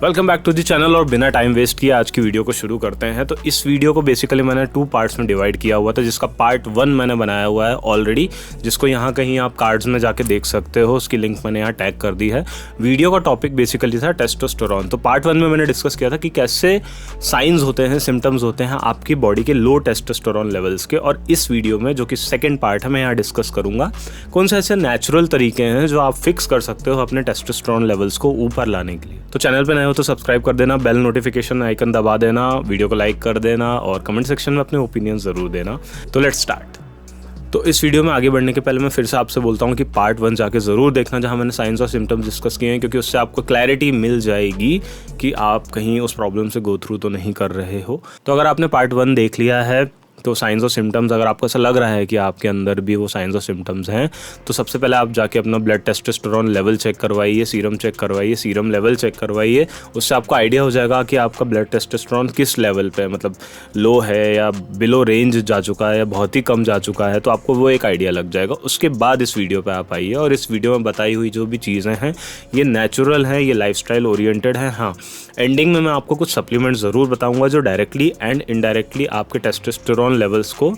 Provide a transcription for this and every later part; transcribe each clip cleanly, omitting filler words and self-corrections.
Welcome back to the channel. और बिना time waste किए आज की वीडियो को शुरू करते हैं। तो इस वीडियो को बेसिकली मैंने 2 पार्ट्स में डिवाइड किया हुआ था, जिसका पार्ट 1 मैंने बनाया हुआ है ऑलरेडी, जिसको यहाँ कहीं आप कार्ड्स में जाके देख सकते हो। उसकी लिंक मैंने यहाँ टैग कर दी है। वीडियो का टॉपिक बेसिकली था टेस्टोस्टेरोन। तो पार्ट 1 में मैंने डिस्कस किया था कि कैसे साइंस होते हैं, सिम्टम्स होते हैं आपकी बॉडी के लो टेस्टोस्टेरोन लेवल्स के। और इस वीडियो में जो कि सेकेंड पार्ट है, मैं यहाँ डिस्कस करूँगा कौन से ऐसे नेचुरल तरीके हैं जो आप फिक्स कर सकते हो अपने टेस्टोस्टेरोन लेवल्स को ऊपर लाने के लिए। तो चैनल पे नए हो तो सब्सक्राइब कर देना, बेल नोटिफिकेशन आइकन दबा देना, वीडियो को लाइक कर देना और कमेंट सेक्शन में अपने ओपिनियन ज़रूर देना। तो लेट्स स्टार्ट। तो इस वीडियो में आगे बढ़ने के पहले मैं फिर से आपसे बोलता हूँ कि पार्ट 1 जाके ज़रूर देखना, जहाँ मैंने साइंस और सिम्टम्स डिस्कस किए हैं, क्योंकि उससे आपको क्लैरिटी मिल जाएगी कि आप कहीं उस प्रॉब्लम से गो थ्रू तो नहीं कर रहे हो। तो अगर आपने पार्ट 1 देख लिया है तो साइंस और सिम्टम्स, अगर आपको ऐसा लग रहा है कि आपके अंदर भी वो साइंस और सिम्टम्स हैं, तो सबसे पहले आप जाके अपना ब्लड टेस्टोस्टेरोन लेवल चेक करवाइए, सीरम चेक करवाइए, सीरम लेवल चेक करवाइए। उससे आपको आइडिया हो जाएगा कि आपका ब्लड टेस्टोस्टेरोन किस लेवल पे, मतलब लो है या बिलो रेंज जा चुका है या बहुत ही कम जा चुका है। तो आपको वो एक आइडिया लग जाएगा। उसके बाद इस वीडियो पर आप आइए और इस वीडियो में बताई हुई जो भी चीज़ें हैं ये नेचुरल हैं, ये लाइफस्टाइल ओरिएंटेड है। हाँ, एंडिंग में मैं आपको कुछ सप्लीमेंट्स ज़रूर बताऊंगा जो डायरेक्टली एंड इनडायरेक्टली आपके टेस्टोस्टेरोन लेवल्स को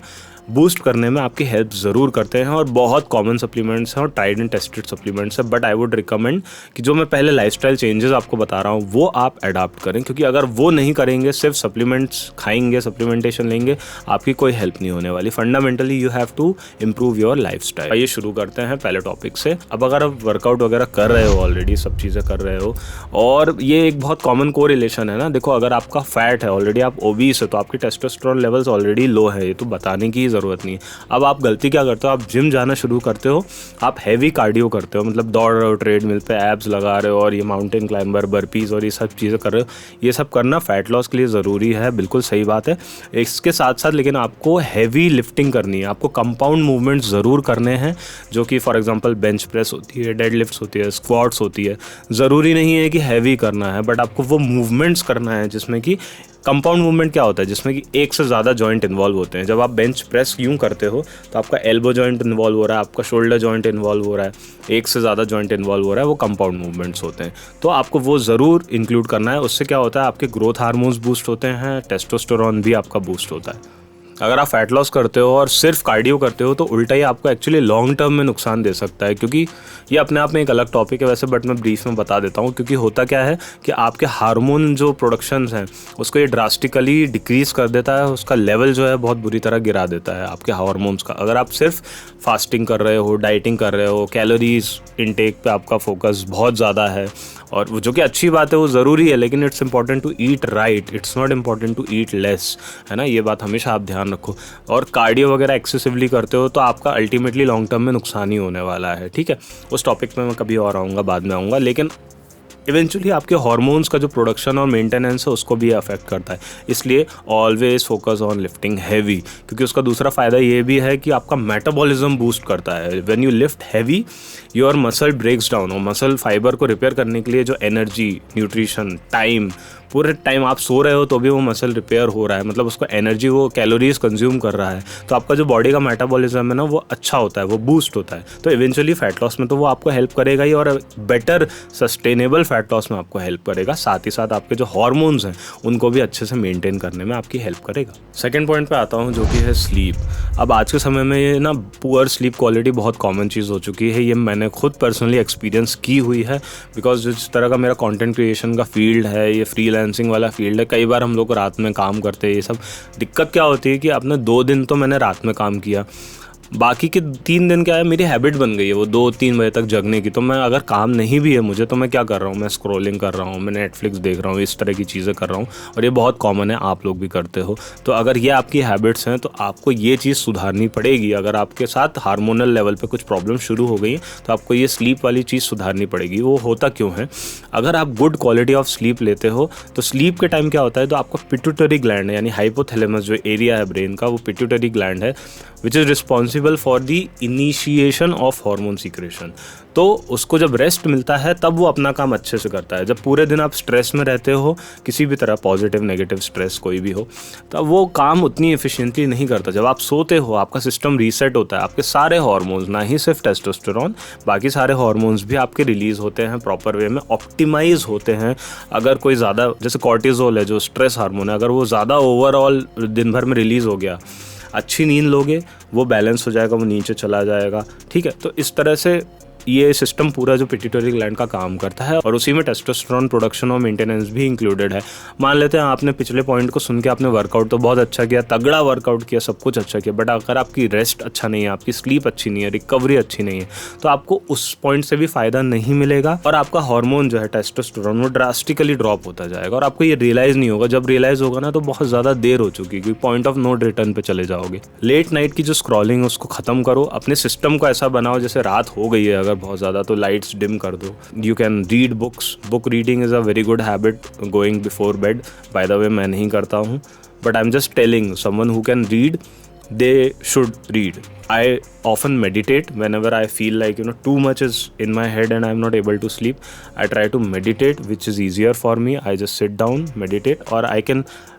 बूस्ट करने में आपकी हेल्प ज़रूर करते हैं। और बहुत कॉमन सप्लीमेंट्स हैं और ट्राइड एंड टेस्टेड सप्लीमेंट्स हैं। बट आई वुड रिकमेंड कि जो मैं पहले लाइफस्टाइल चेंजेस आपको बता रहा हूँ वो आप अडॉप्ट करें, क्योंकि अगर वो नहीं करेंगे, सिर्फ सप्लीमेंट्स खाएंगे, सप्लीमेंटेशन लेंगे, आपकी कोई हेल्प नहीं होने वाली। Fundamentally you have to improve your lifestyle. आइए शुरू करते हैं पहले टॉपिक से। अब अगर आप वर्कआउट वगैरह कर रहे हो, ऑलरेडी सब चीज़ें कर रहे हो, और ये एक बहुत कॉमन को रिलेशन है ना। देखो, अगर आपका फैट है, ऑलरेडी आप ओबीस है, तो आपके टेस्टोस्टेरोन लेवल्स ऑलरेडी लो है, ये तो बताने की ज़रूरत नहीं है। अब आप गलती क्या करते हो, आप जिम जाना शुरू करते हो, आप हैवी कार्डियो करते हो, मतलब दौड़ रहे हो, ट्रेडमिल पे एब्स लगा रहे हो और ये माउंटेन क्लाइंबर, बर्पीज और ये सब चीज़ें कर रहे हो। ये सब करना फैट लॉस के लिए ज़रूरी है, बिल्कुल सही बात है। इसके साथ साथ लेकिन आपको हैवी लिफ्टिंग करनी है, आपको कंपाउंड मूवमेंट ज़रूर करने हैं, जो कि फॉर एग्जांपल बेंच प्रेस होती है, डेड लिफ्ट्स होती है, स्क्वाट्स होती है। ज़रूरी नहीं है कि हैवी करना है, बट आपको वो मूवमेंट्स करना है जिसमें कि कंपाउंड मूवमेंट क्या होता है, जिसमें कि एक से ज़्यादा जॉइंट इन्वॉल्व होते हैं। जब आप बेंच प्रेस यूँ करते हो तो आपका एल्बो जॉइंट इन्वॉल्व हो रहा है, आपका शोल्डर जॉइंट इन्वॉल्व हो रहा है, एक से ज़्यादा जॉइंट इन्वॉल्व हो रहा है, वो कंपाउंड मूवमेंट्स होते हैं। तो आपको वो ज़रूर इंक्लूड करना है। उससे क्या होता है, आपके ग्रोथ हार्मोन्स बूस्ट होते हैं, टेस्टोस्टेरोन भी आपका बूस्ट होता है। अगर आप फैट लॉस करते हो और सिर्फ कार्डियो करते हो तो उल्टा ही आपको एक्चुअली लॉन्ग टर्म में नुकसान दे सकता है, क्योंकि ये अपने आप में एक अलग टॉपिक है वैसे, बट मैं ब्रीफ में बता देता हूँ। क्योंकि होता क्या है कि आपके हार्मोन जो प्रोडक्शंस हैं उसको ये ड्रास्टिकली डिक्रीज़ कर देता है, उसका लेवल जो है बहुत बुरी तरह गिरा देता है आपके हार्मोन्स का। अगर आप सिर्फ फास्टिंग कर रहे हो, डाइटिंग कर रहे हो, कैलोरीज इनटेक पे आपका फोकस बहुत ज़्यादा है, और जो कि अच्छी बात है, वो ज़रूरी है, लेकिन it's important to eat right, it's not important to eat less, है ना। ये बात हमेशा आप ध्यान रखो। और कार्डियो वगैरह एक्सेसिवली करते हो तो आपका अल्टीमेटली लॉन्ग टर्म में नुकसान ही होने वाला है, ठीक है। उस टॉपिक में मैं कभी और आऊँगा, बाद में आऊँगा। लेकिन इवेंचुअली आपके हार्मोन्स का जो प्रोडक्शन और मेंटेनेंस है उसको भी अफेक्ट करता है। इसलिए always focus on lifting heavy, क्योंकि उसका दूसरा फ़ायदा ये भी है कि आपका मेटाबॉलिज्म बूस्ट करता है। When you lift heavy your muscle breaks down, और मसल फाइबर को रिपेयर करने के लिए जो एनर्जी, न्यूट्रिशन, टाइम, पूरे टाइम आप सो रहे हो तो भी वो मसल रिपेयर हो रहा है, मतलब उसको एनर्जी, वो कैलोरीज कंज्यूम कर रहा है। तो आपका जो बॉडी का मेटाबॉलिज्म है ना, वो अच्छा होता है, वो बूस्ट होता है। तो इवेंचुअली फैट लॉस में तो वो आपको हेल्प करेगा ही, और बेटर सस्टेनेबल फैट लॉस में आपको हेल्प करेगा। साथ ही साथ आपके जो हार्मोन्स हैं उनको भी अच्छे से मेंटेन करने में आपकी हेल्प करेगा। सेकेंड पॉइंट पे आता हूँ, जो कि है स्लीप। अब आज के समय में ये ना पुअर स्लीप क्वालिटी बहुत कॉमन चीज़ हो चुकी है। ये मैंने खुद पर्सनली एक्सपीरियंस की हुई है, बिकॉज जिस तरह का मेरा कंटेंट क्रिएशन का फील्ड है, ये फ्रीलांसिंग वाला फील्ड है, कई बार हम लोग रात में काम करते हैं। ये सब दिक्कत क्या होती है कि आपने 2 दिन तो मैंने रात में काम किया, बाकी के 3 दिन क्या है, मेरी हैबिट बन गई है वो 2-3 बजे तक जगने की। तो मैं अगर काम नहीं भी है मुझे, तो मैं क्या कर रहा हूँ, मैं स्क्रॉलिंग कर रहा हूँ, मैं नेटफ्लिक्स देख रहा हूँ, इस तरह की चीज़ें कर रहा हूँ। और ये बहुत कॉमन है, आप लोग भी करते हो। तो अगर ये आपकी हैबिट्स हैं तो आपको ये चीज़ सुधारनी पड़ेगी। अगर आपके साथ हार्मोनल लेवल पे कुछ प्रॉब्लम शुरू हो गई है तो आपको ये स्लीप वाली चीज़ सुधारनी पड़ेगी। वो होता क्यों है, अगर आप गुड क्वालिटी ऑफ स्लीप लेते हो तो स्लीप के टाइम क्या होता है, तो आपका पिट्यूटरी ग्लैंड है, यानी हाइपोथैलेमस जो एरिया है ब्रेन का, वो पिट्यूटरी ग्लैंड है, which is responsible responsible for the initiation of hormone secretion. तो उसको जब रेस्ट मिलता है तब वो अपना काम अच्छे से करता है। जब पूरे दिन आप स्ट्रेस में रहते हो, किसी भी तरह पॉजिटिव नेगेटिव स्ट्रेस कोई भी हो, तब वो काम उतनी एफिशिएंटली नहीं करता। जब आप सोते हो आपका सिस्टम रीसेट होता है, आपके सारे हार्मोन्स, ना ही सिर्फ टेस्टोस्टेरोन, बाकी सारे हार्मोन्स भी आपके रिलीज़ होते हैं प्रॉपर वे में, ऑप्टिमाइज होते हैं। अगर कोई ज़्यादा, जैसे कॉर्टिजोल है जो स्ट्रेस हार्मोन है, अगर वो ज़्यादा ओवरऑल दिन भर में रिलीज़ हो गया, अच्छी नींद लोगे वो बैलेंस हो जाएगा, वो नीचे चला जाएगा। ठीक है, तो इस तरह से ये सिस्टम पूरा जो पिट्यूटरी ग्लैंड का काम करता है, और उसी में टेस्टोस्टेरोन प्रोडक्शन और मेंटेनेंस भी इंक्लूडेड है। मान लेते हैं आपने पिछले पॉइंट को सुन के आपने वर्कआउट तो बहुत अच्छा किया, तगड़ा वर्कआउट किया, सब कुछ अच्छा किया, बट अगर आपकी रेस्ट अच्छा नहीं है, आपकी स्लीप अच्छी नहीं है, रिकवरी अच्छी नहीं है, तो आपको उस पॉइंट से भी फ़ायदा नहीं मिलेगा, और आपका हार्मोन जो है टेस्टोस्टेरोन वो ड्रास्टिकली ड्रॉप होता जाएगा, और आपको ये रियलाइज़ नहीं होगा। जब रियलाइज़ होगा ना तो बहुत ज़्यादा देर हो चुकी है, क्योंकि पॉइंट ऑफ नो रिटर्न पे चले जाओगे। लेट नाइट की जो स्क्रॉलिंग है उसको ख़त्म करो, अपने सिस्टम को ऐसा बनाओ जैसे रात हो गई है अगर बहुत ज़्यादा, तो लाइट्स डिम कर दो। You can read books, book reading is a very good habit going before bed. By the way मैं नहीं करता हूँ, but I am just telling someone who can read, they should read. I often meditate whenever I feel like too much is in my head and I'm not able to sleep. I try to meditate, which is easier for me. I just sit down, meditate, or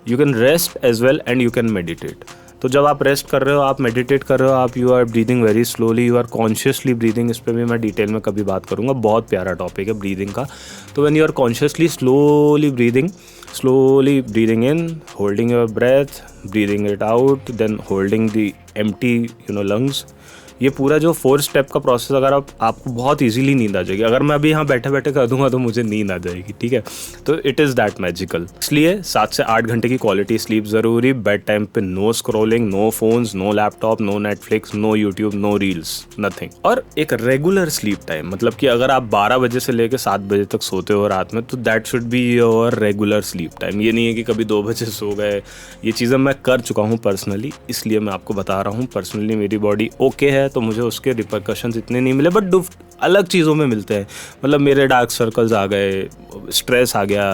you can rest as well and you can meditate. तो जब आप rest कर रहे हो, आप meditate कर रहे हो, आप you are breathing very slowly, you are consciously breathing. इस पर भी मैं डिटेल में कभी बात करूँगा, बहुत प्यारा टॉपिक है ब्रीदिंग का। तो when you are consciously slowly breathing in, holding your breath, breathing it out, then holding the empty lungs, ये पूरा जो 4 स्टेप का प्रोसेस अगर आपको बहुत इजीली नींद आ जाएगी। अगर मैं अभी यहाँ बैठे बैठे कर दूंगा तो मुझे नींद आ जाएगी। ठीक है, तो इट इज़ दैट मैजिकल। इसलिए 7 से 8 घंटे की क्वालिटी स्लीप ज़रूरी। बेड टाइम पे no scrolling, no phones, no laptop, no Netflix, no YouTube, no reels, nothing. और एक रेगुलर स्लीप टाइम, मतलब कि अगर आप 12 बजे से लेकर 7 बजे तक सोते हो रात में, तो that should be your regular sleep time. ये नहीं है कि कभी 2 बजे सो गए। ये चीज़ें मैं कर चुका हूँ पर्सनली, इसलिए मैं आपको बता रहा हूँ। पर्सनली मेरी बॉडी ओके है, तो मुझे उसके रिपरकशंस इतने नहीं मिले, बट अलग चीज़ों में मिलते हैं। मतलब मेरे डार्क सर्कल्स आ गए, स्ट्रेस आ गया,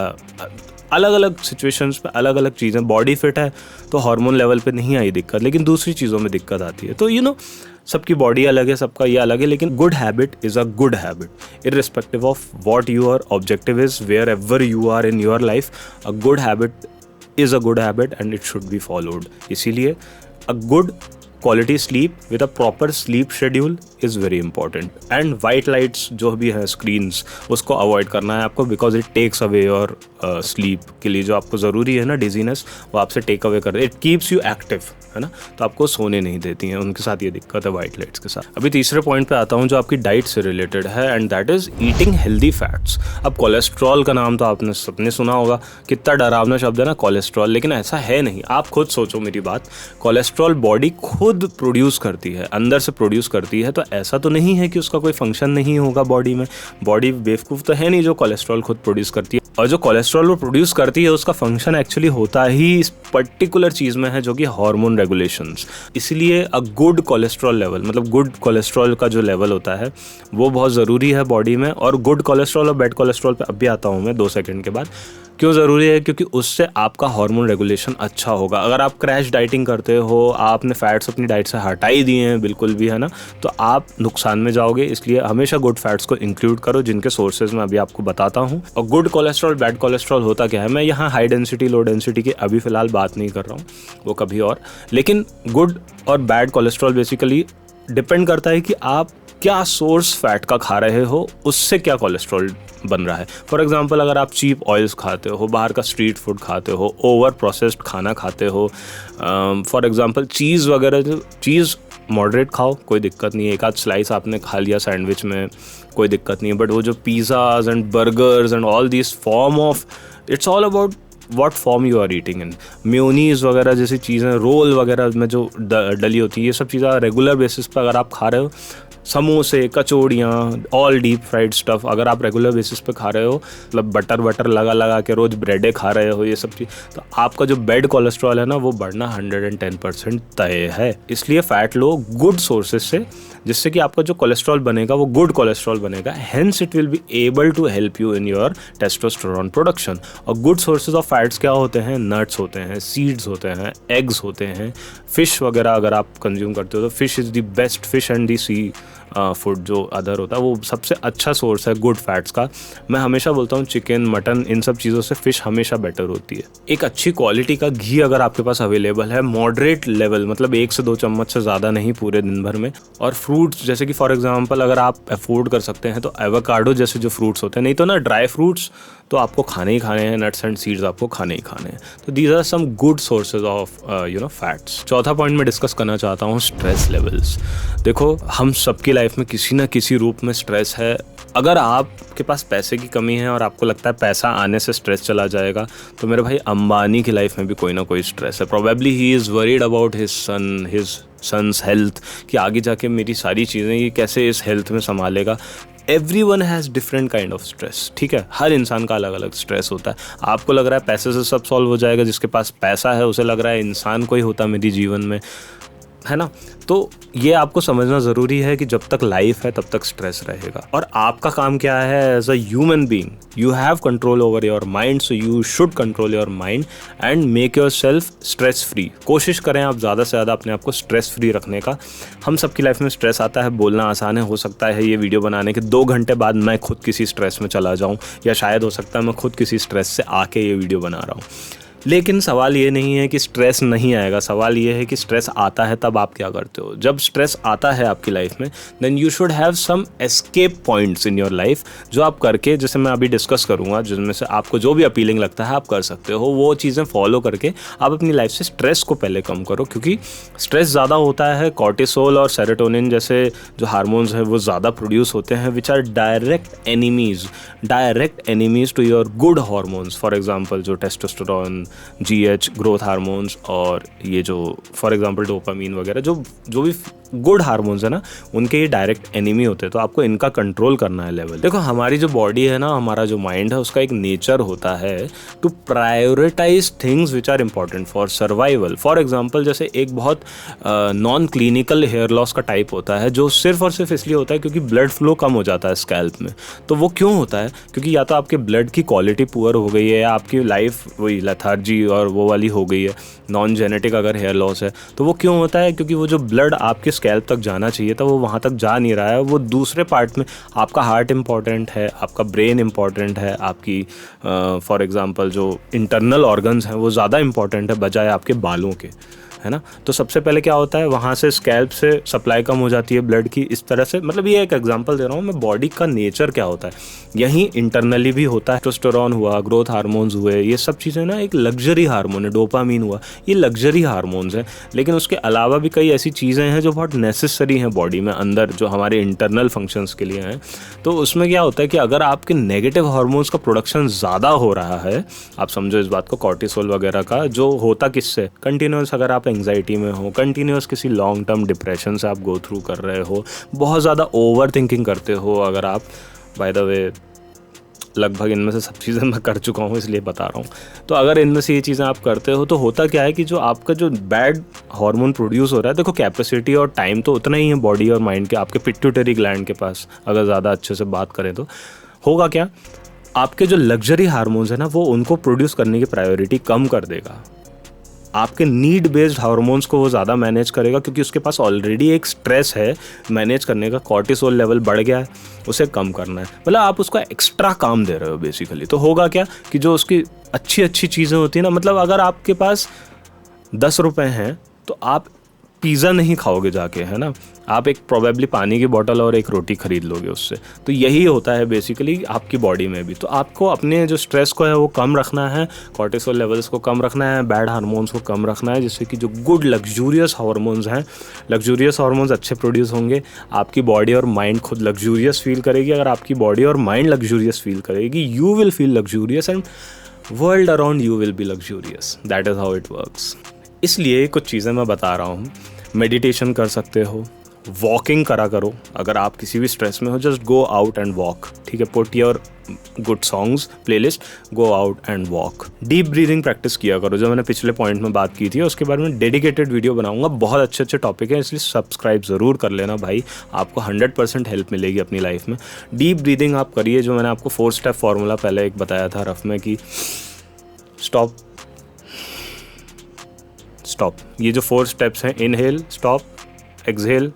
अलग अलग सिचुएशंस पे अलग अलग चीज़ें। बॉडी फिट है तो हार्मोन लेवल पे नहीं आई दिक्कत, लेकिन दूसरी चीज़ों में दिक्कत आती है। तो सबकी बॉडी अलग है, सबका ये अलग है, लेकिन good habit is a good habit irrespective of what your objective is, wherever you are in your life. A good habit is a good habit and it should be followed. इसीलिए a good quality sleep with a proper sleep schedule is very important. And white lights जो भी है, screens, उसको avoid करना है आपको, because it takes away your sleep के लिए जो आपको ज़रूरी है ना, डिजीनेस, वो आपसे टेक अवे कर दे। इट कीप्स यू एक्टिव, है ना, तो आपको सोने नहीं देती हैं। उनके साथ ये दिक्कत है वाइट लाइट्स के साथ। अभी तीसरे पॉइंट पे आता हूँ जो आपकी डाइट से रिलेटेड है, and that is eating healthy fats. अब कोलेस्ट्रॉल का नाम तो आपने सबने सुना होगा, कितना डरावना शब्द है ना कोलेस्ट्रॉल, लेकिन ऐसा है नहीं। आप खुद सोचो मेरी बात, कोलेस्ट्रॉल बॉडी खुद प्रोड्यूस करती है, अंदर से प्रोड्यूस करती है, तो ऐसा तो नहीं है कि उसका कोई फंक्शन नहीं होगा बॉडी में। बॉडी बेवकूफ़ तो है नहीं जो कोलेस्ट्रॉल खुद प्रोड्यूस करती है। और जो कोलेस्ट्रॉल वो प्रोड्यूस करती है उसका फंक्शन एक्चुअली होता ही इस पर्टिकुलर चीज़ में है, जो कि हार्मोन रेगुलेशंस। इसलिए अ गुड कोलेस्ट्रॉल लेवल, मतलब गुड कोलेस्ट्रॉल का जो लेवल होता है वो बहुत ज़रूरी है बॉडी में। और गुड कोलेस्ट्रॉल और बैड कोलेस्ट्रॉल पे अब भी आता हूँ मैं 2 सेकंड के बाद। क्यों ज़रूरी है? क्योंकि उससे आपका हार्मोन रेगुलेशन अच्छा होगा। अगर आप क्रैश डाइटिंग करते हो, आपने फैट्स अपनी डाइट से हटा ही दिए हैं बिल्कुल भी, है ना, तो आप नुकसान में जाओगे। इसलिए हमेशा गुड फैट्स को इंक्लूड करो, जिनके सोर्सेज मैं अभी आपको बताता हूँ। और गुड कोलेस्ट्रॉल बैड कोलेस्ट्रॉल होता क्या है, मैं यहाँ हाई डेंसिटी लो डेंसिटी की अभी फ़िलहाल बात नहीं कर रहा हूँ, वो कभी और। लेकिन गुड और बैड कोलेस्ट्रॉल बेसिकली डिपेंड करता है कि आप क्या सोर्स फैट का खा रहे हो, उससे क्या कोलेस्ट्रॉल बन रहा है। फॉर एग्जांपल, अगर आप चीप ऑयल्स खाते हो, बाहर का स्ट्रीट फूड खाते हो, ओवर प्रोसेस्ड खाना खाते हो, फॉर एग्जांपल चीज़ वगैरह, चीज़ मॉडरेट खाओ, कोई दिक्कत नहीं है। एक आध स्लाइस आपने खा लिया सैंडविच में, कोई दिक्कत नहीं है। बट वो जो pizzas and burgers and all this form of, it's all about what form you are eating in. Mayonnaise वगैरह जैसी चीज़ें, रोल वगैरह में जो डली होती है, ये सब चीज़ें रेगुलर बेसिस पर अगर आप खा रहे हो, समोसे, कचौड़ियाँ, ऑल डीप फ्राइड स्टफ़ अगर आप रेगुलर बेसिस पे खा रहे हो, मतलब बटर लगा के रोज़ ब्रेडें खा रहे हो, ये सब चीज़, तो आपका जो बैड कोलेस्ट्रॉल है ना, वो बढ़ना 110% तय है। इसलिए फ़ैट लो गुड सोर्सेज से, जिससे कि आपका जो कोलेस्ट्रॉल बनेगा वो गुड कोलेस्ट्रॉल बनेगा, hence it will be able to help you in your testosterone production. और गुड सोर्सेज ऑफ फैट्स क्या होते हैं? नट्स होते हैं, सीड्स होते हैं, एग्स होते हैं, फिश वगैरह अगर आप कंज्यूम करते हो तो fish is the best, fish and the seafood जो अदर होता है वो सबसे अच्छा सोर्स है गुड फैट्स का। मैं हमेशा बोलता हूँ चिकन, मटन, इन सब चीज़ों से फ़िश हमेशा बेटर होती है। एक अच्छी क्वालिटी का घी अगर आपके पास अवेलेबल है, मॉडरेट लेवल, मतलब 1 से 2 चम्मच से ज़्यादा नहीं पूरे दिन भर में। और फ्रूट्स जैसे कि फॉर एग्जांपल अगर आप अफोर्ड कर सकते हैं तो एवोकाडो जैसे जो फ्रूट्स होते हैं, नहीं तो ना ड्राई फ्रूट्स तो आपको खाने ही खाने हैं, नट्स एंड सीड्स आपको खाने ही खाने हैं। तो these are some good sources of fats. चौथा पॉइंट मैं डिस्कस करना चाहता हूँ, स्ट्रेस लेवल्स। देखो, हम सबकी लाइफ में किसी ना किसी रूप में स्ट्रेस है। अगर आपके पास पैसे की कमी है और आपको लगता है पैसा आने से स्ट्रेस चला जाएगा, तो मेरे भाई अंबानी की लाइफ में भी कोई ना कोई स्ट्रेस है। Probably he is worried about his son's health, कि आगे जाके मेरी सारी चीज़ें ये कैसे इस हेल्थ में संभालेगा। Everyone has different kind of stress, ठीक है, हर इंसान का अलग अलग स्ट्रेस होता है। आपको लग रहा है पैसे से सब सॉल्व हो जाएगा, जिसके पास पैसा है उसे लग रहा है इंसान कोई होता मेरे जीवन में, है ना। तो ये आपको समझना ज़रूरी है कि जब तक लाइफ है तब तक स्ट्रेस रहेगा। और आपका काम क्या है as a human being? You have control over your mind, so you should control your mind and make yourself stress free. कोशिश करें आप ज़्यादा से ज़्यादा अपने आप को स्ट्रेस फ्री रखने का। हम सबकी लाइफ में स्ट्रेस आता है, बोलना आसान है, हो सकता है ये वीडियो बनाने के 2 घंटे बाद मैं खुद किसी स्ट्रेस में चला जाऊँ, या शायद हो सकता है मैं खुद किसी स्ट्रेस से आके ये वीडियो बना रहा हूँ। लेकिन सवाल ये नहीं है कि स्ट्रेस नहीं आएगा, सवाल ये है कि स्ट्रेस आता है तब आप क्या करते हो। जब स्ट्रेस आता है आपकी लाइफ में, then you should have some escape points in your life, जो आप करके, जैसे मैं अभी डिस्कस करूँगा, जिनमें से आपको जो भी अपीलिंग लगता है आप कर सकते हो। वो चीज़ें फॉलो करके आप अपनी लाइफ से स्ट्रेस को पहले कम करो, क्योंकि स्ट्रेस ज़्यादा होता है, कॉर्टिसोल और सेरोटोनिन जैसे जो हार्मोन्स हैं वो ज़्यादा प्रोड्यूस होते हैं, which are direct enemies to your good hormones. For example जो टेस्टोस्टेरोन, GH ग्रोथ हार्मोन्स, और ये जो फॉर एग्जांपल डोपामीन वगैरह जो भी गुड हार्मोन्स है ना, उनके ये डायरेक्ट एनिमी होते हैं। तो आपको इनका कंट्रोल करना है लेवल। देखो, हमारी जो बॉडी है ना, हमारा जो माइंड है, उसका एक नेचर होता है to prioritise things which are important for survival. For example जैसे एक बहुत नॉन क्लिनिकल हेयर लॉस का टाइप होता है, जो सिर्फ और सिर्फ इसलिए होता है क्योंकि ब्लड फ्लो कम हो जाता है स्कैल्प में। तो वो क्यों होता है? क्योंकि या तो आपके ब्लड की क्वालिटी पुअर हो गई है, या आपकी लाइफ वही लेथार्जी और वो वाली हो गई है, नॉन जेनेटिक अगर हेयर लॉस है। तो वो क्यों होता है? क्योंकि वो जो ब्लड आपके स्कैल्प तक जाना चाहिए था वो वहाँ तक जा नहीं रहा है, वो दूसरे पार्ट में। आपका हार्ट इंपॉर्टेंट है, आपका ब्रेन इंपॉर्टेंट है, आपकी फॉर एग्जांपल जो इंटरनल ऑर्गन्स हैं वो ज़्यादा इंपॉर्टेंट है बजाय आपके बालों के, है ना। तो सबसे पहले क्या होता है, वहाँ से स्कैल्प से सप्लाई कम हो जाती है ब्लड की, इस तरह से। मतलब ये एक एग्जांपल दे रहा हूँ मैं, बॉडी का नेचर क्या होता है। यहीं इंटरनली भी होता है, टेस्टोस्टेरोन हुआ, ग्रोथ हार्मोन्स हुए, ये सब चीज़ें ना एक लग्जरी हार्मोन है। डोपामीन हुआ, ये लग्जरी हार्मोन्स हैं। लेकिन उसके अलावा भी कई ऐसी चीज़ें हैं जो बहुत नेसेसरी हैं बॉडी में अंदर, जो हमारे इंटरनल फंक्शंस के लिए हैं। तो उसमें क्या होता है कि अगर आपके नेगेटिव हार्मोन्स का प्रोडक्शन ज़्यादा हो रहा है, आप समझो इस बात को, कॉर्टिसोल वगैरह का, जो होता किससे, कंटिन्यूस, अगर आप एंग्जाइटी में हो, कंटिन्यूस किसी लॉन्ग टर्म डिप्रेशन से आप गो थ्रू कर रहे हो, बहुत ज़्यादा ओवर थिंकिंग करते हो, अगर आप, बाय द वे लगभग इनमें से सब चीज़ें मैं कर चुका हूँ इसलिए बता रहा हूँ। तो अगर इनमें से ये चीज़ें आप करते हो तो होता क्या है कि जो आपका जो बैड हार्मोन प्रोड्यूस हो रहा है, देखो कैपेसिटी और टाइम तो उतना ही है बॉडी और माइंड के, आपके पिट्यूटरी ग्लैंड के पास, अगर ज़्यादा अच्छे से बात करें तो होगा क्या, आपके जो लग्जरी हार्मोन्स है ना, वो उनको प्रोड्यूस करने की प्रायोरिटी कम कर देगा। आपके नीड बेस्ड हार्मोन्स को वो ज़्यादा मैनेज करेगा, क्योंकि उसके पास ऑलरेडी एक स्ट्रेस है मैनेज करने का, कॉर्टिसोल लेवल बढ़ गया है, उसे कम करना है। मतलब आप उसका एक्स्ट्रा काम दे रहे हो बेसिकली। तो होगा क्या कि जो उसकी अच्छी अच्छी चीज़ें होती हैं ना, मतलब अगर आपके पास 10 रुपये हैं तो आप पिज़्ज़ा नहीं खाओगे जाके, है ना, आप एक प्रोबेबली पानी की बोतल और एक रोटी खरीद लोगे उससे। तो यही होता है बेसिकली आपकी बॉडी में भी। तो आपको अपने जो स्ट्रेस को है वो कम रखना है, कॉर्टिसोल लेवल्स को कम रखना है, बैड हार्मोन्स को कम रखना है, जिससे कि जो गुड लग्जूरियस हार्मोन्स हैं, लग्जूरियस हार्मोन्स अच्छे प्रोड्यूस होंगे, आपकी बॉडी और माइंड खुद लग्जूरियस फील करेगी। अगर आपकी बॉडी और माइंड लग्जूरियस फील करेगी, you will feel luxurious and world around you will B luxurious. That is how it works. इसलिए कुछ चीज़ें मैं बता रहा हूँ। मेडिटेशन कर सकते हो, वॉकिंग करा करो। अगर आप किसी भी स्ट्रेस में हो, just go out and walk, ठीक है। Put your good songs playlist, go out and walk. Deep breathing practice किया करो, जो मैंने पिछले पॉइंट में बात की थी, उसके बारे में डेडिकेटेड वीडियो बनाऊंगा। बहुत अच्छे अच्छे टॉपिक है, इसलिए सब्सक्राइब ज़रूर कर लेना भाई, आपको 100% हेल्प मिलेगी अपनी लाइफ में। डीप ब्रीदिंग आप करिए, जो मैंने आपको 4 स्टेप फार्मूला पहले एक बताया था रफ में कि स्टॉप, ये जो 4 स्टेप्स हैं, इनहेल, स्टॉप, एक्सहेल,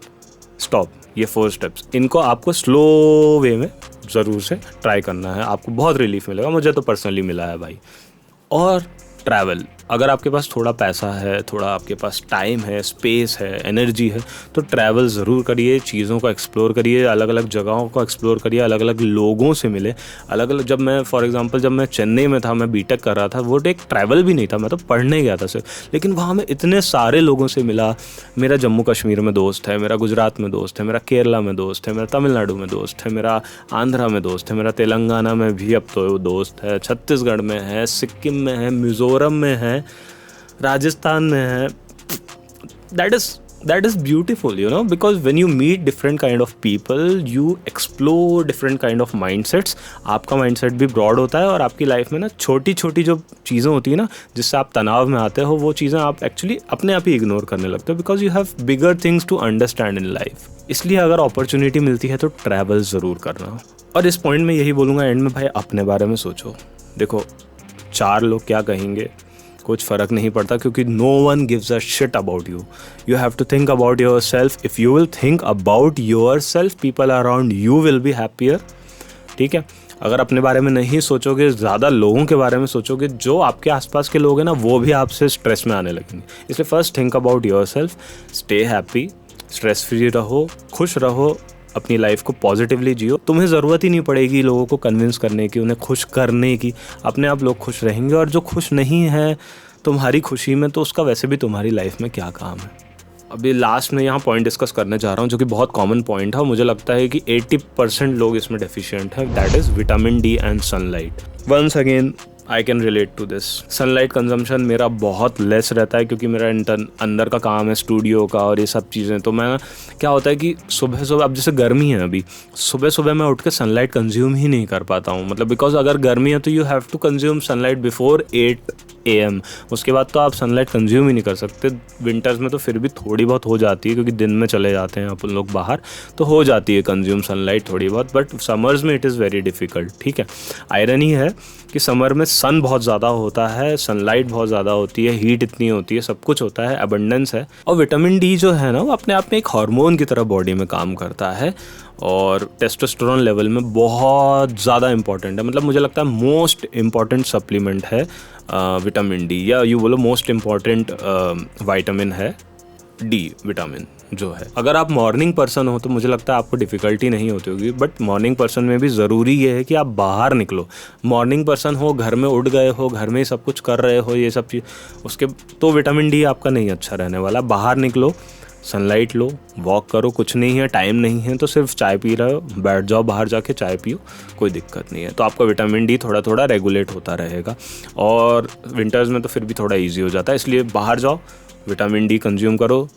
स्टॉप, ये 4 स्टेप्स, इनको आपको स्लो वे में ज़रूर से ट्राई करना है, आपको बहुत रिलीफ मिलेगा। मुझे तो पर्सनली मिला है भाई। और ट्रैवल, अगर आपके पास थोड़ा पैसा है, थोड़ा आपके पास टाइम है, स्पेस है, एनर्जी है, तो ट्रैवल ज़रूर करिए, चीज़ों को एक्सप्लोर करिए, अलग अलग जगहों को एक्सप्लोर करिए, अलग अलग लोगों से मिले, अलग अलग। जब मैं फॉर एग्जांपल जब मैं चेन्नई में था, मैं बीटेक कर रहा था, वो एक ट्रैवल भी नहीं था, मैं तो पढ़ने गया था सिर्फ, लेकिन वहाँ मैं इतने सारे लोगों से मिला। मेरा जम्मू कश्मीर में दोस्त है, मेरा गुजरात में दोस्त है, मेरा केरला में दोस्त है, मेरा तमिलनाडु में दोस्त है, मेरा आंध्रा में दोस्त है, मेरा तेलंगाना में भी अब तो दोस्त है, छत्तीसगढ़ में है, सिक्किम में है, मिज़ोरम में है, राजस्थान में है। that is beautiful, you know, because when you meet different kind of people, you explore different kind of mindsets। आपका माइंडसेट भी ब्रॉड होता है, और आपकी लाइफ में ना छोटी छोटी जो चीज़ें होती है ना, जिससे आप तनाव में आते हो, वो चीज़ें आप एक्चुअली अपने आप ही इग्नोर करने लगते हो, because you have bigger things to understand in life. इसलिए अगर अपॉर्चुनिटी मिलती है तो ट्रैवल ज़रूर करना। और इस पॉइंट में यही बोलूँगा एंड में, भाई अपने बारे में सोचो। देखो 4 लोग क्या कहेंगे, कुछ फ़र्क नहीं पड़ता, क्योंकि no one gives a shit about you. You have to think about yourself. If you will think about yourself, people around you will be happier, ठीक है। अगर अपने बारे में नहीं सोचोगे, ज़्यादा लोगों के बारे में सोचोगे, जो आपके आसपास के लोग हैं ना, वो भी आपसे स्ट्रेस में आने लगेंगे। इसलिए first think about your self, stay happy, stress free रहो, खुश रहो, अपनी लाइफ को पॉजिटिवली जियो। तुम्हें ज़रूरत ही नहीं पड़ेगी लोगों को कन्विंस करने की, उन्हें खुश करने की, अपने आप लोग खुश रहेंगे। और जो खुश नहीं है तुम्हारी खुशी में, तो उसका वैसे भी तुम्हारी लाइफ में क्या काम है। अभी लास्ट में यहाँ पॉइंट डिस्कस करने जा रहा हूँ, जो कि बहुत कॉमन पॉइंट है, और मुझे लगता है कि 80% लोग इसमें डेफिशिएंट हैं। That is vitamin D and sunlight. Once again I can relate to this. Sunlight consumption मेरा बहुत लेस रहता है, क्योंकि मेरा अंदर का काम है स्टूडियो का और ये सब चीज़ें। तो मैं क्या होता है कि सुबह सुबह, अब जैसे गर्मी है, अभी सुबह सुबह मैं उठ के सनलाइट कंज्यूम ही नहीं कर पाता हूँ। मतलब बिकॉज अगर गर्मी है तो you have to consume sunlight before 8 AM। उसके बाद तो आप सनलाइट कंज्यूम ही नहीं कर सकते। विंटर्स में तो फिर भी थोड़ी बहुत हो जाती है, क्योंकि दिन में चले जाते हैं अपन लोग बाहर, तो हो जाती है कंज्यूम सनलाइट थोड़ी बहुत, बट समर्स में इट इज़ वेरी डिफ़िकल्ट, ठीक है। आयरन ही है कि समर में सन बहुत ज़्यादा होता है, सनलाइट बहुत ज़्यादा होती है, हीट इतनी होती है, सब कुछ होता है, अबंडेंस है। और विटामिन डी जो है ना, वो अपने आप में एक हार्मोन की तरह बॉडी में काम करता है, और टेस्टोस्टेरोन लेवल में बहुत ज़्यादा इंपॉर्टेंट है। मतलब मुझे लगता है मोस्ट इम्पॉर्टेंट सप्लीमेंट है विटामिन डी, या यू बोलो मोस्ट इम्पॉर्टेंट विटामिन है डी विटामिन जो है। अगर आप मॉर्निंग पर्सन हो तो मुझे लगता है आपको डिफ़िकल्टी नहीं होती होगी, बट मॉर्निंग पर्सन में भी ज़रूरी ये है कि आप बाहर निकलो। मॉर्निंग पर्सन हो, घर में उठ गए हो, घर में ही सब कुछ कर रहे हो, ये सब चीज़, उसके तो विटामिन डी आपका नहीं अच्छा रहने वाला। बाहर निकलो, सनलाइट लो, वॉक करो। कुछ नहीं है, टाइम नहीं है तो सिर्फ चाय पी रहे हो, बैठ जाओ बाहर जाके चाय पियो, कोई दिक्कत नहीं है। तो आपका विटामिन डी थोड़ा थोड़ा रेगुलेट होता रहेगा, और विंटर्स में तो फिर भी थोड़ा इजी हो जाता है। इसलिए बाहर जाओ, विटामिन डी कंज्यूम करो,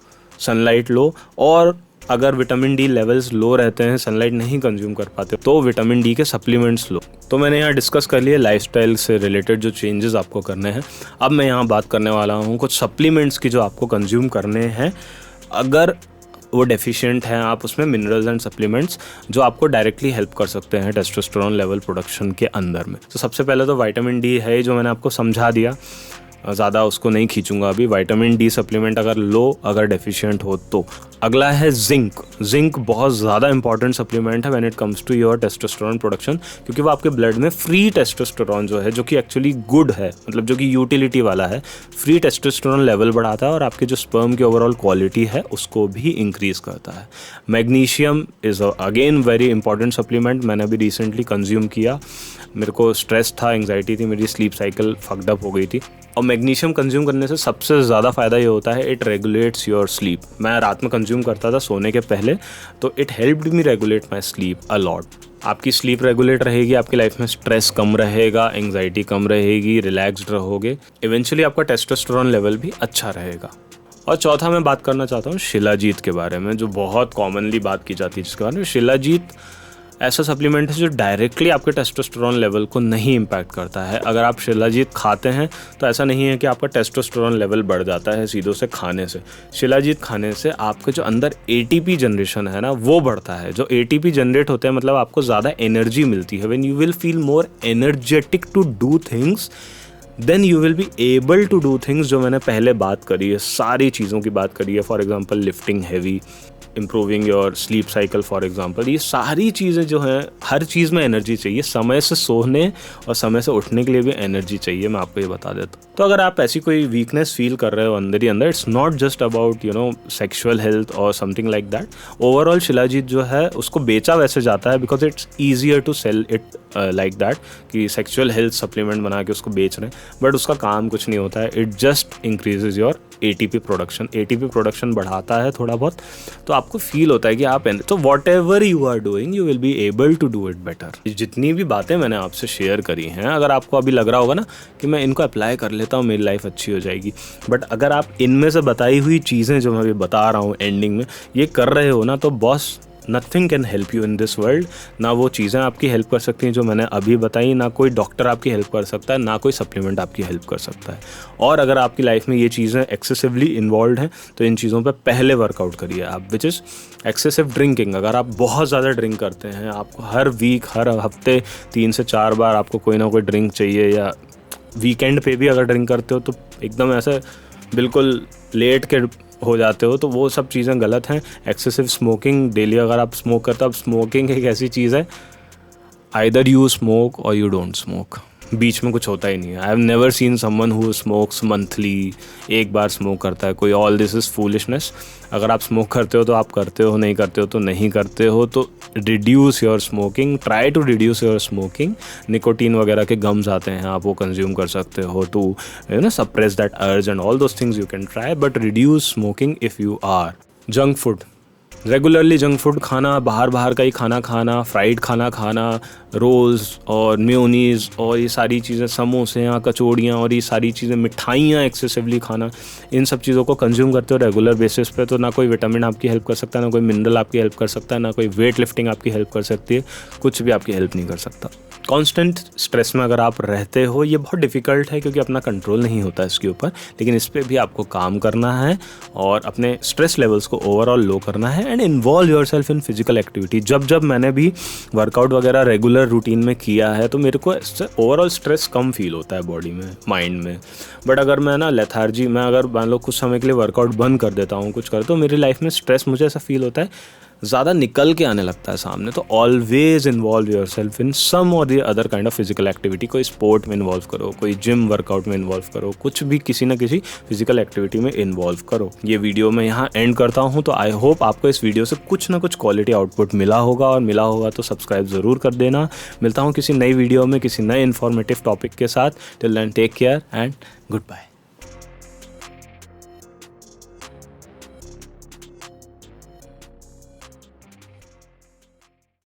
सनलाइट लो। और अगर विटामिन डी लेवल्स लो रहते हैं, सनलाइट नहीं कंज्यूम कर पाते, तो विटामिन डी के सप्लीमेंट्स लो। तो मैंने यहाँ डिस्कस कर लिया लाइफस्टाइल से रिलेटेड जो चेंजेस आपको करने हैं। अब मैं यहाँ बात करने वाला हूँ कुछ सप्लीमेंट्स की जो आपको कंज्यूम करने हैं, अगर वो डेफिशिएंट हैं आप उसमें, मिनरल्स एंड सप्लीमेंट्स जो आपको डायरेक्टली हेल्प कर सकते हैं टेस्टोस्टेरोन लेवल प्रोडक्शन के अंदर में। तो सबसे पहले तो विटामिन डी है, जो मैंने आपको समझा दिया, ज़्यादा उसको नहीं खींचूंगा अभी। विटामिन डी सप्लीमेंट अगर लो, अगर डेफिशिएंट हो तो। अगला है जिंक। जिंक बहुत ज़्यादा इंपॉर्टेंट सप्लीमेंट है when it comes to your testosterone production, क्योंकि वो आपके ब्लड में फ्री टेस्टोस्टेरोन जो है, जो कि एक्चुअली गुड है, मतलब जो कि यूटिलिटी वाला है, फ्री टेस्टोस्टेरोन लेवल बढ़ाता है और आपके जो स्पर्म की ओवरऑल क्वालिटी है उसको भी इंक्रीज करता है। Magnesium is again very important supplement. मैंने अभी रिसेंटली कंज्यूम किया, मेरे को स्ट्रेस था, एंग्जाइटी थी, मेरी स्लीप साइकिल फक्ड अप हो गई थी। और मैग्नीशियम कंज्यूम करने से सबसे ज़्यादा फ़ायदा ये होता है, इट रेगुलेट्स योर स्लीप। मैं रात में कंज्यूम करता था सोने के पहले, तो it helped me regulate my sleep a lot. आपकी स्लीप रेगुलेट रहेगी, आपकी लाइफ में स्ट्रेस कम रहेगा, एंग्जाइटी कम रहेगी, रिलैक्स्ड रहोगे, इवेंचुअली आपका टेस्टोस्टेरोन लेवल भी अच्छा रहेगा। और चौथा मैं बात करना चाहता हूँ शिलाजीत के बारे में, जो बहुत कॉमनली बात की जाती है जिसके बारे में। शिलाजीत ऐसा सप्लीमेंट है जो डायरेक्टली आपके टेस्टोस्टेरोन लेवल को नहीं इम्पैक्ट करता है। अगर आप शिलाजीत खाते हैं तो ऐसा नहीं है कि आपका टेस्टोस्टेरोन लेवल बढ़ जाता है सीधों से खाने से। शिलाजीत खाने से आपके जो अंदर एटीपी जनरेशन है ना वो बढ़ता है। जो एटीपी जनरेट होते हैं मतलब आपको ज़्यादा एनर्जी मिलती है। When you will feel more energetic to do things then you will be able to do things जो मैंने पहले बात करी है, सारी चीज़ों की बात करी है। For example lifting heavy, improving your sleep cycle for example, ये सारी चीज़ें जो हैं, हर चीज़ में एनर्जी चाहिए। समय से सोने और समय से उठने के लिए भी एनर्जी चाहिए, मैं आपको ये बता देता हूँ। तो अगर आप ऐसी कोई वीकनेस फील कर रहे हो अंदर ही अंदर, it's not just about sexual health और something like that. Overall shilajit जो है उसको बेचा वैसे जाता है because it's easier to sell it like that, कि सेक्शुअल हेल्थ सप्लीमेंट बना के उसको बेच रहे हैं, बट उसका काम कुछ नहीं होता है। It just increases your ATP production. ATP production बढ़ाता है थोड़ा बहुत, तो आपको फील होता है कि आप तो whatever you are doing you will be able to do it better. जितनी भी बातें मैंने आपसे शेयर करी हैं, अगर आपको अभी लग रहा होगा ना कि मैं इनको अप्लाई कर लेता हूँ मेरी लाइफ अच्छी हो जाएगी, बट अगर आप इनमें से बताई हुई चीज़ें जो मैं अभी बता रहा हूँ एंडिंग में ये कर रहे हो ना, तो boss nothing can help you in this world. ना वो चीज़ें आपकी हेल्प कर सकती हैं जो मैंने अभी बताई, ना कोई डॉक्टर आपकी हेल्प कर सकता है, ना कोई सप्लीमेंट आपकी हेल्प कर सकता है। और अगर आपकी लाइफ में ये चीज़ें एक्सेसिवली इन्वॉल्व हैं तो इन चीज़ों पे पहले वर्कआउट करिए आप, विच इज़ एक्सेसिव ड्रिंकिंग। अगर आप बहुत ज़्यादा ड्रिंक करते हैं, आपको हर वीक हर हफ्ते 3 से 4 बार आपको कोई ना कोई ड्रिंक चाहिए, या वीकेंड पे भी अगर ड्रिंक करते हो तो एकदम ऐसे बिल्कुल लेट के हो जाते हो, तो वो सब चीज़ें गलत हैं। एक्सेसिव स्मोकिंग, डेली अगर आप स्मोक करते हो, अब स्मोकिंग एक ऐसी चीज़ है, आइदर यू स्मोक और यू डोंट स्मोक, बीच में कुछ होता ही नहीं है। I have never seen someone who smokes monthly, एक बार स्मोक करता है कोई। All this is foolishness. अगर आप स्मोक करते हो तो आप करते हो, नहीं करते हो तो नहीं करते हो। तो reduce your smoking, try to reduce your smoking. Nicotine वगैरह के गम्स आते हैं, आप वो कंज्यूम कर सकते हो to suppress that urge and all those things you can try, but reduce smoking if you are. Junk food, regularly junk food खाना, बाहर का ही खाना खाना, फ्राइड खाना खाना, रोल्स और मेयोनीज़ और ये सारी चीज़ें, समोसे या कचौड़ियाँ और ये सारी चीज़ें, मिठाइयाँ एक्सेसिवली खाना, इन सब चीज़ों को कंज्यूम करते हो रेगुलर बेसिस पे, तो ना कोई विटामिन आपकी हेल्प कर सकता है, ना कोई मिनरल आपकी हेल्प कर सकता है, ना कोई वेट लिफ्टिंग आपकी हेल्प कर सकती है, कुछ भी आपकी हेल्प नहीं कर सकता। कांस्टेंट स्ट्रेस में अगर आप रहते हो, ये बहुत डिफ़िकल्ट है क्योंकि अपना कंट्रोल नहीं होता इसके ऊपर, लेकिन इस पर भी आपको काम करना है और अपने स्ट्रेस लेवल्स को ओवरऑल लो करना है and involve yourself in physical activity. जब मैंने भी वर्कआउट वगैरह रेगुलर रूटीन में किया है तो मेरे को इससे ओवरऑल स्ट्रेस कम फील होता है बॉडी में, माइंड में। बट अगर मैं ना लेथार्जी में अगर मान लो कुछ समय के लिए वर्कआउट बंद कर देता हूँ, कुछ कर, तो मेरी लाइफ में स्ट्रेस मुझे ऐसा फील होता है ज़्यादा निकल के आने लगता है सामने। तो ऑलवेज इन्वॉल्व योरसेल्फ इन सम और the other kind of physical activity. कोई स्पोर्ट में इन्वॉल्व करो, कोई जिम वर्कआउट में इन्वॉल्व करो, कुछ भी किसी ना किसी फिजिकल एक्टिविटी में इन्वॉल्व करो। ये वीडियो मैं यहाँ एंड करता हूँ। तो आई होप आपको इस वीडियो से कुछ ना कुछ क्वालिटी आउटपुट मिला होगा, और मिला होगा तो सब्सक्राइब ज़रूर कर देना। मिलता हूँ किसी नई वीडियो में किसी नए इन्फॉर्मेटिव टॉपिक के साथ। Till then take care and good bye.